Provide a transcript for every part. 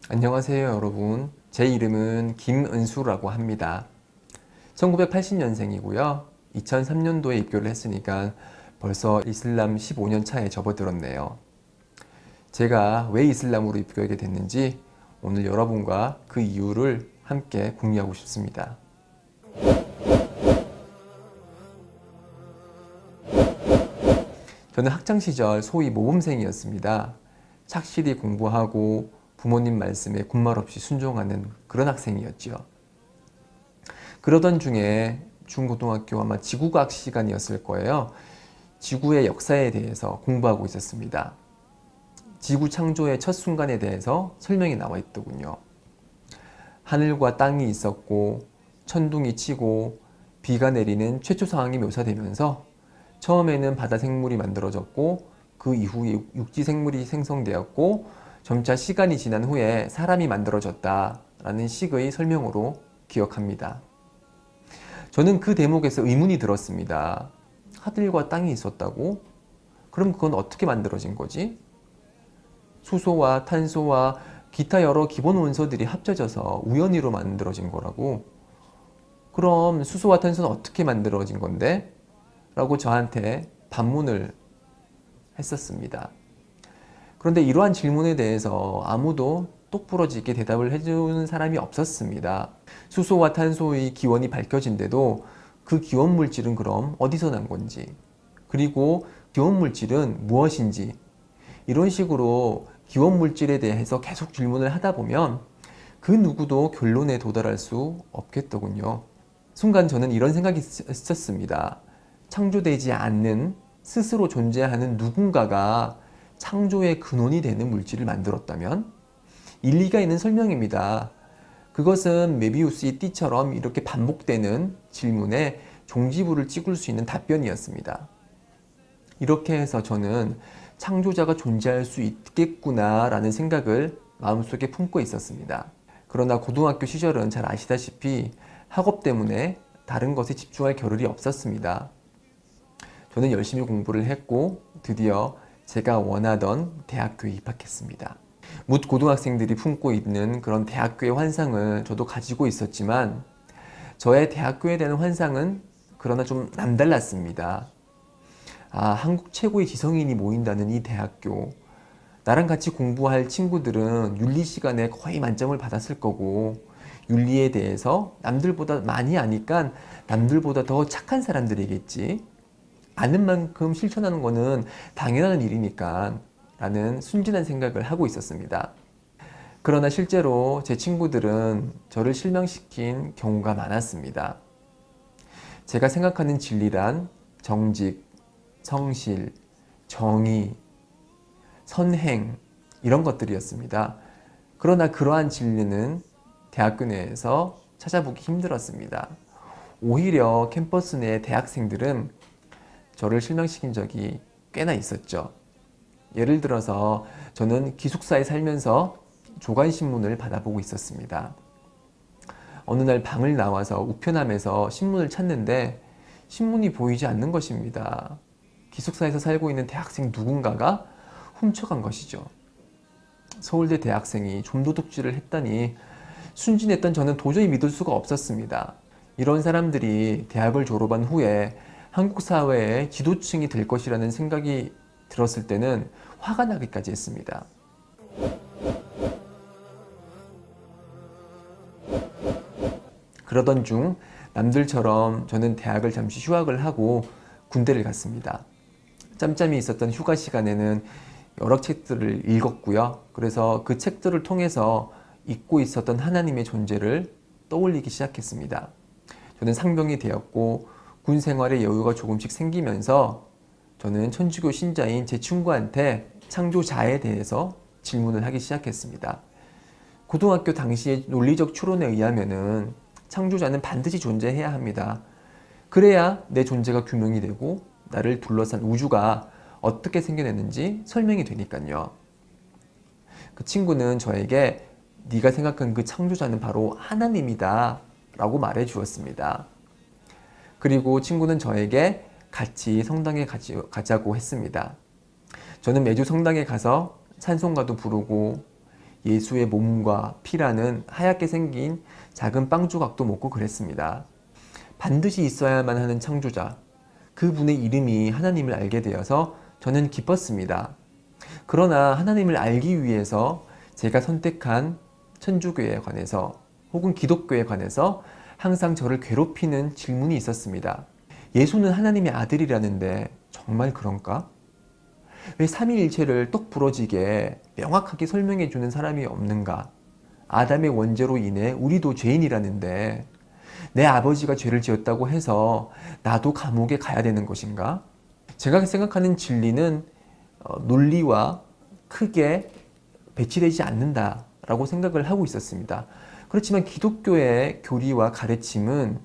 안녕하세요 여러분, 제 이름은 김은수라고 합니다. 1980년생이고요 2003년도에 입교를 했으니까 벌써 이슬람 15년 차에 접어들었네요. 제가 왜 이슬람으로 입교하게 됐는지 오늘 여러분과 그 이유를 함께 공유하고 싶습니다. 저는 학창시절 소위 모범생이었습니다. 착실히 공부하고 부모님 말씀에 군말 없이 순종하는 그런 학생이었죠. 그러던 중에 중고등학교 아마 지구과학 시간이었을 거예요. 지구의 역사에 대해서 공부하고 있었습니다. 지구 창조의 첫 순간에 대해서 설명이 나와 있더군요. 하늘과 땅이 있었고 천둥이 치고 비가 내리는 최초 상황이 묘사되면서 처음에는 바다 생물이 만들어졌고 그 이후에 육지 생물이 생성되었고 점차 시간이 지난 후에 사람이 만들어졌다라는 식의 설명으로 기억합니다. 저는 그 대목에서 의문이 들었습니다. 하늘과 땅이 있었다고? 그럼 그건 어떻게 만들어진 거지? 수소와 탄소와 기타 여러 기본 원소들이 합쳐져서 우연히로 만들어진 거라고? 그럼 수소와 탄소는 어떻게 만들어진 건데? 라고 저한테 반문을 했었습니다. 그런데 이러한 질문에 대해서 아무도 똑부러지게 대답을 해주는 사람이 없었습니다. 수소와 탄소의 기원이 밝혀진데도 그 기원 물질은 그럼 어디서 난 건지, 그리고 기원 물질은 무엇인지, 이런 식으로 기원 물질에 대해서 계속 질문을 하다 보면 그 누구도 결론에 도달할 수 없겠더군요. 순간 저는 이런 생각이 있었습니다. 창조되지 않는 스스로 존재하는 누군가가 창조의 근원이 되는 물질을 만들었다면? 일리가 있는 설명입니다. 그것은 메비우스의 띠처럼 이렇게 반복되는 질문에 종지부를 찍을 수 있는 답변이었습니다. 이렇게 해서 저는 창조자가 존재할 수 있겠구나 라는 생각을 마음속에 품고 있었습니다. 그러나 고등학교 시절은 잘 아시다시피 학업 때문에 다른 것에 집중할 겨를이 없었습니다. 저는 열심히 공부를 했고 드디어 제가 원하던 대학교에 입학했습니다. 묻 고등학생들이 품고 있는 그런 대학교의 환상을 저도 가지고 있었지만 저의 대학교에 대한 환상은 그러나 좀 남달랐습니다. 한국 최고의 지성인이 모인다는 이 대학교, 나랑 같이 공부할 친구들은 윤리 시간에 거의 만점을 받았을 거고 윤리에 대해서 남들보다 많이 아니까 남들보다 더 착한 사람들이겠지, 아는 만큼 실천하는 거는 당연한 일이니까 라는 순진한 생각을 하고 있었습니다. 그러나 실제로 제 친구들은 저를 실망시킨 경우가 많았습니다. 제가 생각하는 진리란 정직, 성실, 정의, 선행 이런 것들이었습니다. 그러나 그러한 진리는 대학교 내에서 찾아보기 힘들었습니다. 오히려 캠퍼스 내 대학생들은 저를 실망시킨 적이 꽤나 있었죠. 예를 들어서 저는 기숙사에 살면서 조간신문을 받아보고 있었습니다. 어느 날 방을 나와서 우편함에서 신문을 찾는데 신문이 보이지 않는 것입니다. 기숙사에서 살고 있는 대학생 누군가가 훔쳐간 것이죠. 서울대 대학생이 좀도둑질을 했다니 순진했던 저는 도저히 믿을 수가 없었습니다. 이런 사람들이 대학을 졸업한 후에 한국 사회의 지도층이 될 것이라는 생각이 들었을 때는 화가 나기까지 했습니다. 그러던 중 남들처럼 저는 대학을 잠시 휴학을 하고 군대를 갔습니다. 짬짬이 있었던 휴가 시간에는 여러 책들을 읽었고요. 그래서 그 책들을 통해서 잊고 있었던 하나님의 존재를 떠올리기 시작했습니다. 저는 상병이 되었고 군 생활의 여유가 조금씩 생기면서 저는 천주교 신자인 제 친구한테 창조자에 대해서 질문을 하기 시작했습니다. 고등학교 당시의 논리적 추론에 의하면은 창조자는 반드시 존재해야 합니다. 그래야 내 존재가 규명이 되고 나를 둘러싼 우주가 어떻게 생겨났는지 설명이 되니까요. 그 친구는 저에게 네가 생각한 그 창조자는 바로 하나님이다 라고 말해 주었습니다. 그리고 친구는 저에게 같이 성당에 가자고 했습니다. 저는 매주 성당에 가서 찬송가도 부르고 예수의 몸과 피라는 하얗게 생긴 작은 빵 조각도 먹고 그랬습니다. 반드시 있어야만 하는 창조자, 그분의 이름이 하나님을 알게 되어서 저는 기뻤습니다. 그러나 하나님을 알기 위해서 제가 선택한 천주교에 관해서 혹은 기독교에 관해서 항상 저를 괴롭히는 질문이 있었습니다. 예수는 하나님의 아들이라는데 정말 그런가? 왜 삼위일체를 똑 부러지게 명확하게 설명해 주는 사람이 없는가? 아담의 원죄로 인해 우리도 죄인이라는데 내 아버지가 죄를 지었다고 해서 나도 감옥에 가야 되는 것인가? 제가 생각하는 진리는 논리와 크게 배치되지 않는다라고 생각을 하고 있었습니다. 그렇지만 기독교의 교리와 가르침은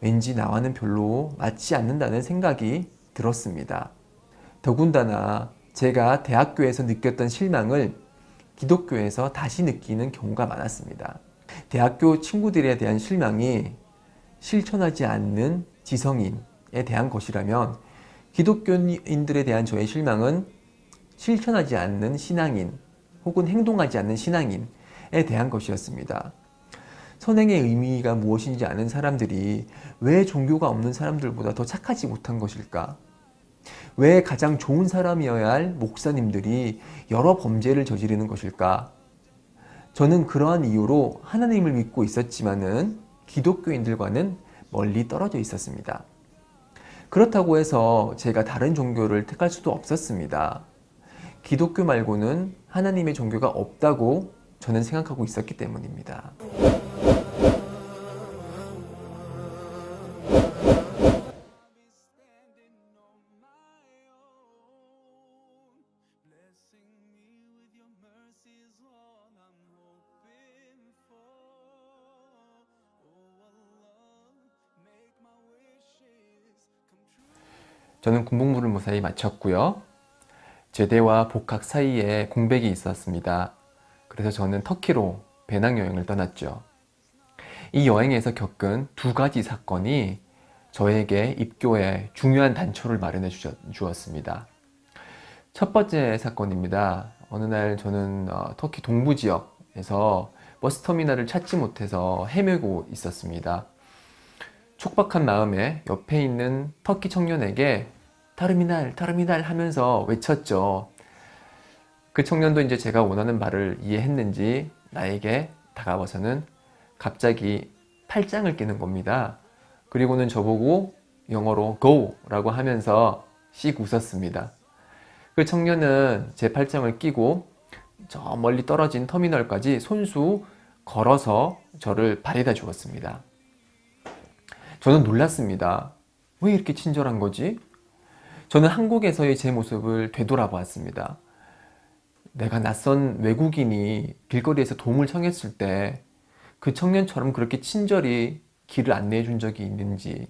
왠지 나와는 별로 맞지 않는다는 생각이 들었습니다. 더군다나 제가 대학교에서 느꼈던 실망을 기독교에서 다시 느끼는 경우가 많았습니다. 대학교 친구들에 대한 실망이 실천하지 않는 지성인에 대한 것이라면 기독교인들에 대한 저의 실망은 실천하지 않는 신앙인 혹은 행동하지 않는 신앙인에 대한 것이었습니다. 선행의 의미가 무엇인지 아는 사람들이 왜 종교가 없는 사람들보다 더 착하지 못한 것일까? 왜 가장 좋은 사람이어야 할 목사님들이 여러 범죄를 저지르는 것일까? 저는 그러한 이유로 하나님을 믿고 있었지만은 기독교인들과는 멀리 떨어져 있었습니다. 그렇다고 해서 제가 다른 종교를 택할 수도 없었습니다. 기독교 말고는 하나님의 종교가 없다고 저는 생각하고 있었기 때문입니다. 저는 군복무를 무사히 마쳤고요. 제대와 복학 사이에 공백이 있었습니다. 그래서 저는 터키로 배낭여행을 떠났죠. 이 여행에서 겪은 두 가지 사건이 저에게 입교에 중요한 단초를 마련해 주었습니다. 첫 번째 사건입니다. 어느 날 저는 터키 동부 지역에서 버스터미널을 찾지 못해서 헤매고 있었습니다. 촉박한 마음에 옆에 있는 터키 청년에게 타르미날, 타르미날 하면서 외쳤죠. 그 청년도 이제 제가 원하는 말을 이해했는지 나에게 다가와서는 갑자기 팔짱을 끼는 겁니다. 그리고는 저보고 영어로 go 라고 하면서 씩 웃었습니다. 그 청년은 제 팔짱을 끼고 저 멀리 떨어진 터미널까지 손수 걸어서 저를 바래다 주었습니다. 저는 놀랐습니다. 왜 이렇게 친절한 거지? 저는 한국에서의 제 모습을 되돌아보았습니다. 내가 낯선 외국인이 길거리에서 도움을 청했을 때 그 청년처럼 그렇게 친절히 길을 안내해 준 적이 있는지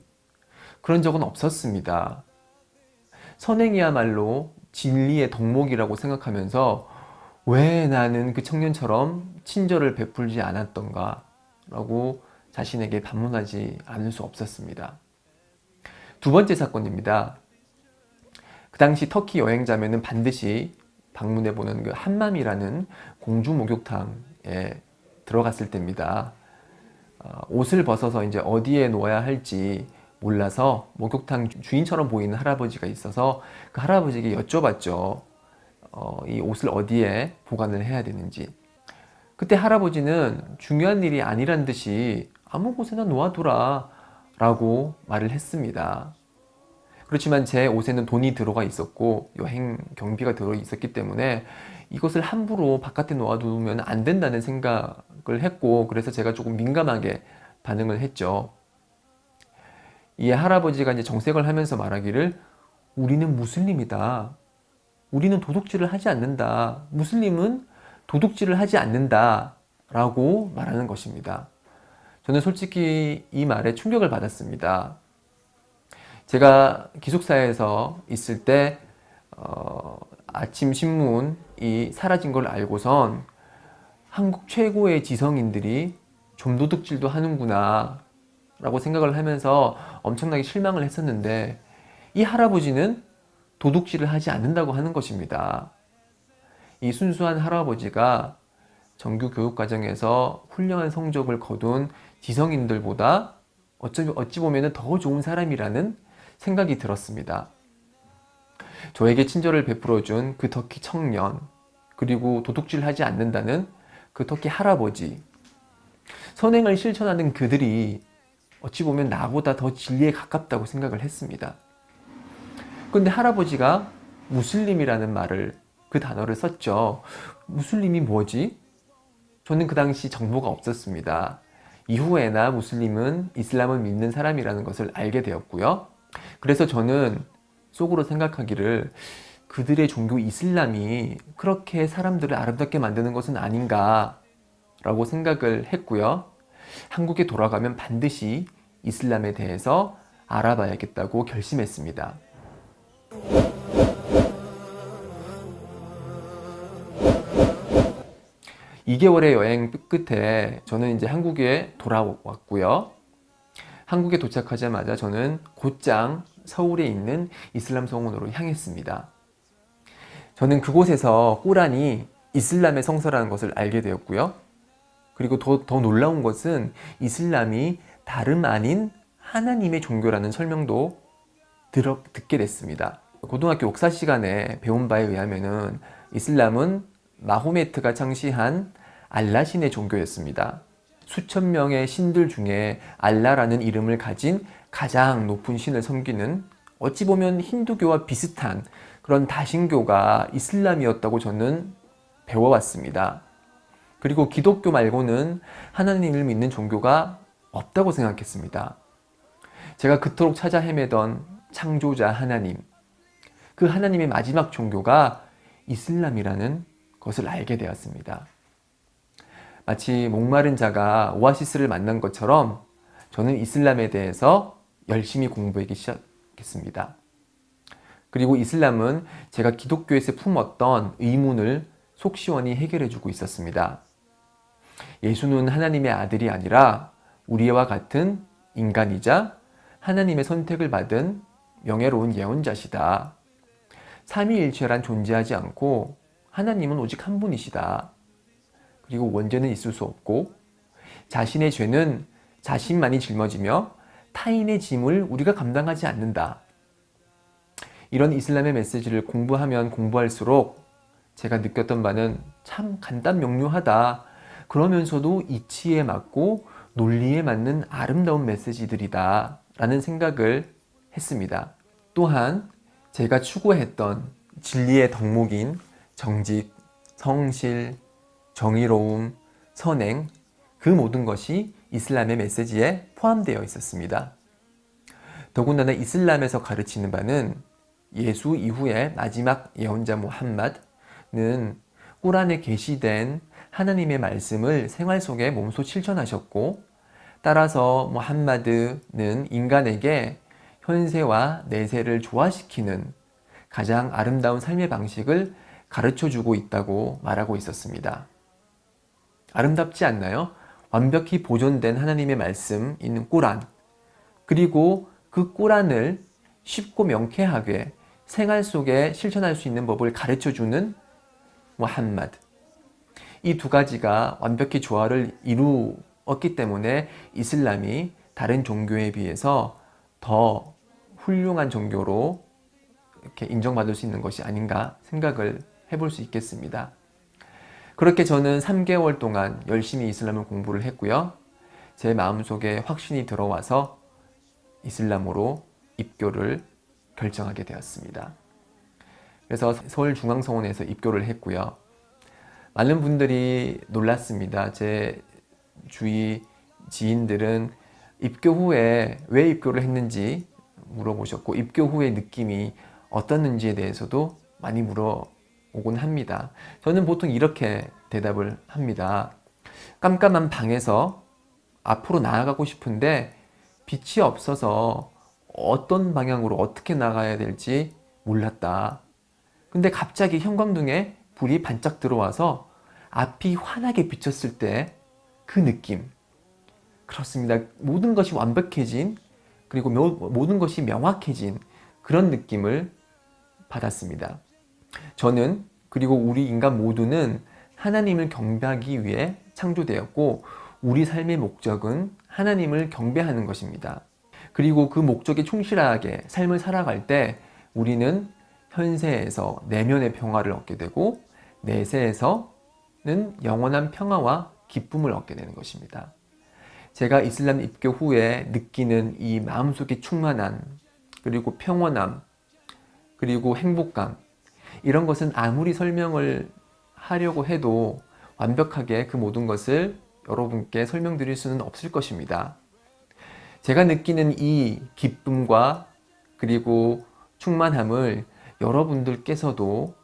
그런 적은 없었습니다. 선행이야말로 진리의 덕목이라고 생각하면서 왜 나는 그 청년처럼 친절을 베풀지 않았던가 라고 자신에게 반문하지 않을 수 없었습니다. 두 번째 사건입니다. 그 당시 터키 여행자면은 반드시 방문해보는 그 함맘이라는 공주 목욕탕에 들어갔을 때입니다. 옷을 벗어서 이제 어디에 놓아야 할지 몰라서 목욕탕 주인처럼 보이는 할아버지가 있어서 그 할아버지에게 여쭤봤죠. 이 옷을 어디에 보관을 해야 되는지. 그때 할아버지는 중요한 일이 아니란 듯이 아무 곳에나 놓아두라 라고 말을 했습니다. 그렇지만 제 옷에는 돈이 들어가 있었고 여행 경비가 들어 있었기 때문에 이것을 함부로 바깥에 놓아두면 안 된다는 생각을 했고, 그래서 제가 조금 민감하게 반응을 했죠. 이 할아버지가 이제 정색을 하면서 말하기를 우리는 무슬림이다. 우리는 도둑질을 하지 않는다. 무슬림은 도둑질을 하지 않는다. 라고 말하는 것입니다. 저는 솔직히 이 말에 충격을 받았습니다. 제가 기숙사에서 있을 때 아침 신문이 사라진 걸 알고선 한국 최고의 지성인들이 좀 도둑질도 하는구나 라고 생각을 하면서 엄청나게 실망을 했었는데, 이 할아버지는 도둑질을 하지 않는다고 하는 것입니다. 이 순수한 할아버지가 정규 교육 과정에서 훌륭한 성적을 거둔 지성인들보다 어찌 보면 더 좋은 사람이라는 생각이 들었습니다. 저에게 친절을 베풀어준 그 터키 청년, 그리고 도둑질 하지 않는다는 그 터키 할아버지, 선행을 실천하는 그들이 어찌 보면 나보다 더 진리에 가깝다고 생각을 했습니다. 그런데 할아버지가 무슬림이라는 말을, 그 단어를 썼죠. 무슬림이 뭐지? 저는 그 당시 정보가 없었습니다. 이후에나 무슬림은 이슬람을 믿는 사람이라는 것을 알게 되었고요. 그래서 저는 속으로 생각하기를, 그들의 종교 이슬람이 그렇게 사람들을 아름답게 만드는 것은 아닌가 라고 생각을 했고요. 한국에 돌아가면 반드시 이슬람에 대해서 알아봐야겠다고 결심했습니다. 2개월의 여행 끝에 저는 이제 한국에 돌아왔고요. 한국에 도착하자마자 저는 곧장 서울에 있는 이슬람 성원으로 향했습니다. 저는 그곳에서 꾸란이 이슬람의 성서라는 것을 알게 되었고요. 그리고 더 놀라운 것은 이슬람이 다름 아닌 하나님의 종교라는 설명도 듣게 됐습니다. 고등학교 역사 시간에 배운 바에 의하면은 이슬람은 마호메트가 창시한 알라신의 종교였습니다. 수천 명의 신들 중에 알라라는 이름을 가진 가장 높은 신을 섬기는, 어찌 보면 힌두교와 비슷한 그런 다신교가 이슬람이었다고 저는 배워왔습니다. 그리고 기독교 말고는 하나님을 믿는 종교가 없다고 생각했습니다. 제가 그토록 찾아 헤매던 창조자 하나님, 그 하나님의 마지막 종교가 이슬람이라는 것을 알게 되었습니다. 마치 목마른 자가 오아시스를 만난 것처럼 저는 이슬람에 대해서 열심히 공부하기 시작했습니다. 그리고 이슬람은 제가 기독교에서 품었던 의문을 속 시원히 해결해주고 있었습니다. 예수는 하나님의 아들이 아니라 우리와 같은 인간이자 하나님의 선택을 받은 명예로운 예언자시다. 삼위일체란 존재하지 않고 하나님은 오직 한 분이시다. 그리고 원죄는 있을 수 없고 자신의 죄는 자신만이 짊어지며 타인의 짐을 우리가 감당하지 않는다. 이런 이슬람의 메시지를 공부하면 공부할수록 제가 느꼈던 바는 참 간단명료하다. 그러면서도 이치에 맞고 논리에 맞는 아름다운 메시지들이다 라는 생각을 했습니다. 또한 제가 추구했던 진리의 덕목인 정직, 성실, 정의로움, 선행, 그 모든 것이 이슬람의 메시지에 포함되어 있었습니다. 더군다나 이슬람에서 가르치는 바는 예수 이후의 마지막 예언자 무함마드는 꾸란에 게시된 하나님의 말씀을 생활 속에 몸소 실천하셨고, 따라서 무함마드는 인간에게 현세와 내세를 조화시키는 가장 아름다운 삶의 방식을 가르쳐주고 있다고 말하고 있었습니다. 아름답지 않나요? 완벽히 보존된 하나님의 말씀 있는 꾸란, 그리고 그 꾸란을 쉽고 명쾌하게 생활 속에 실천할 수 있는 법을 가르쳐주는 무함마드. 이 두 가지가 완벽히 조화를 이루었기 때문에 이슬람이 다른 종교에 비해서 더 훌륭한 종교로 이렇게 인정받을 수 있는 것이 아닌가 생각을 해볼 수 있겠습니다. 그렇게 저는 3개월 동안 열심히 이슬람을 공부를 했고요. 제 마음속에 확신이 들어와서 이슬람으로 입교를 결정하게 되었습니다. 그래서 서울중앙성원에서 입교를 했고요. 많은 분들이 놀랐습니다. 제 주위 지인들은 입교 후에 왜 입교를 했는지 물어보셨고, 입교 후의 느낌이 어떻는지에 대해서도 많이 물어보곤 합니다. 저는 보통 이렇게 대답을 합니다. 깜깜한 방에서 앞으로 나아가고 싶은데 빛이 없어서 어떤 방향으로 어떻게 나가야 될지 몰랐다. 근데 갑자기 형광등에 불이 반짝 들어와서 앞이 환하게 비쳤을 때 그 느낌. 그렇습니다. 모든 것이 완벽해진, 그리고 모든 것이 명확해진 그런 느낌을 받았습니다. 저는, 그리고 우리 인간 모두는 하나님을 경배하기 위해 창조되었고, 우리 삶의 목적은 하나님을 경배하는 것입니다. 그리고 그 목적에 충실하게 삶을 살아갈 때 우리는 현세에서 내면의 평화를 얻게 되고, 내세에서는 영원한 평화와 기쁨을 얻게 되는 것입니다. 제가 이슬람 입교 후에 느끼는 이 마음속의 충만함, 그리고 평온함, 그리고 행복감, 이런 것은 아무리 설명을 하려고 해도 완벽하게 그 모든 것을 여러분께 설명드릴 수는 없을 것입니다. 제가 느끼는 이 기쁨과 그리고 충만함을 여러분들께서도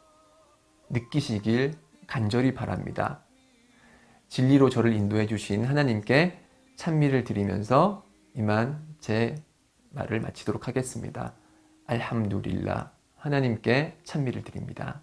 느끼시길 간절히 바랍니다. 진리로 저를 인도해 주신 하나님께 찬미를 드리면서 이만 제 말을 마치도록 하겠습니다. 알함두릴라. 하나님께 찬미를 드립니다.